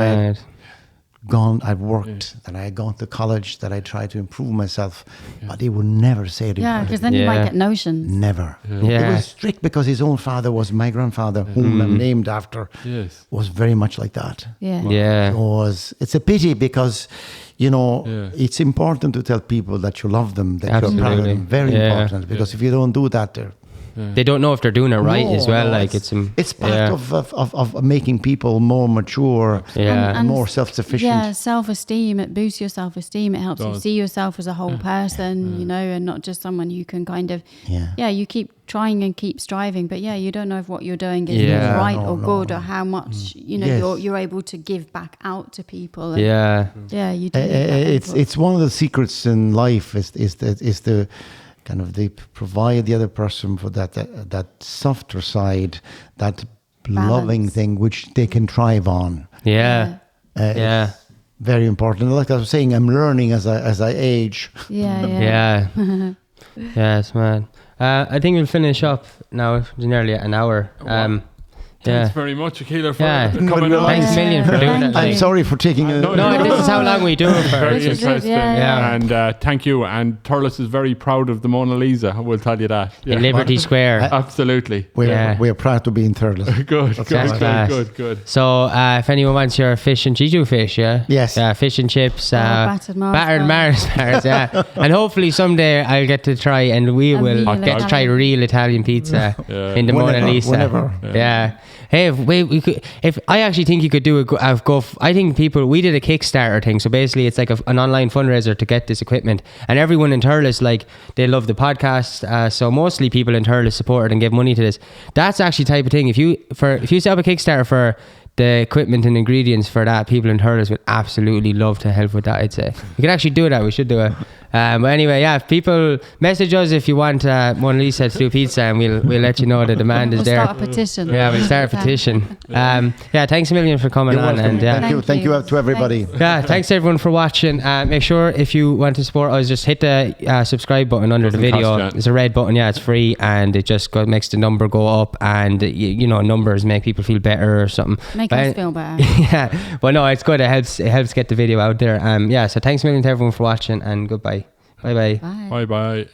I've worked, that I had gone to college, that I tried to improve myself, but he would never say it in front of me. Because then you might get notions. Never. He was strict because his own father was my grandfather, whom I'm named after, was very much like that. It's a pity because, you know, it's important to tell people that you love them, that you're proud of them. Very important, because if you don't do that, they don't know if they're doing it right as well. Like it's part of making people more mature and more self-sufficient. Yeah, self-esteem. It boosts your self-esteem. It helps you see yourself as a whole person, you know, and not just someone you can kind of. You keep trying and keep striving, but you don't know if what you're doing is right or good, or how much you know you're able to give back out to people. And you do. It's one of the secrets in life is the kind of they provide the other person for that softer side, that balance. Loving thing which they can thrive on. It's very important. Like I was saying, I'm learning as I age. Yeah, it's mad. I think we'll finish up now. It's nearly an hour. Thanks very much, Achille, for coming on. Thanks a million for doing that. I'm sorry for taking it. No, this is how long we do it for. Very interesting. And thank you. And Thurles is very proud of the Mona Lisa, I will tell you that. In Liberty Square. Absolutely. We're proud to be in Thurles. Good. So if anyone wants your fish and you fish, Yes. Fish and chips. Battered Mars bars, And hopefully someday I'll get to try, and we will get to try real Italian pizza in the Mona Lisa. Whenever. Hey, if I actually think you could do I think we did a Kickstarter thing. So basically it's like an online fundraiser to get this equipment, and everyone in Thurles, like, they love the podcast. So mostly people in Thurles supported and give money to this. That's actually the type of thing. If you set up a Kickstarter for the equipment and ingredients for that, people in Thurles would absolutely love to help with that, I'd say. We could actually do that. We should do it. But anyway, people message us if you want Mona Lisa to do pizza, and we'll let you know the demand is there. We'll start a petition. Yeah, we'll start a petition. Thanks a million for coming on. And thank you to everybody. Thanks everyone for watching. Make sure if you want to support us, just hit the subscribe button under the video. It's a red button. It's free, and it just makes the number go up, and you know, numbers make people feel better or something. Make us feel better. Well, no, it's good. It helps get the video out there. So thanks a million to everyone for watching, and goodbye. Bye. Bye.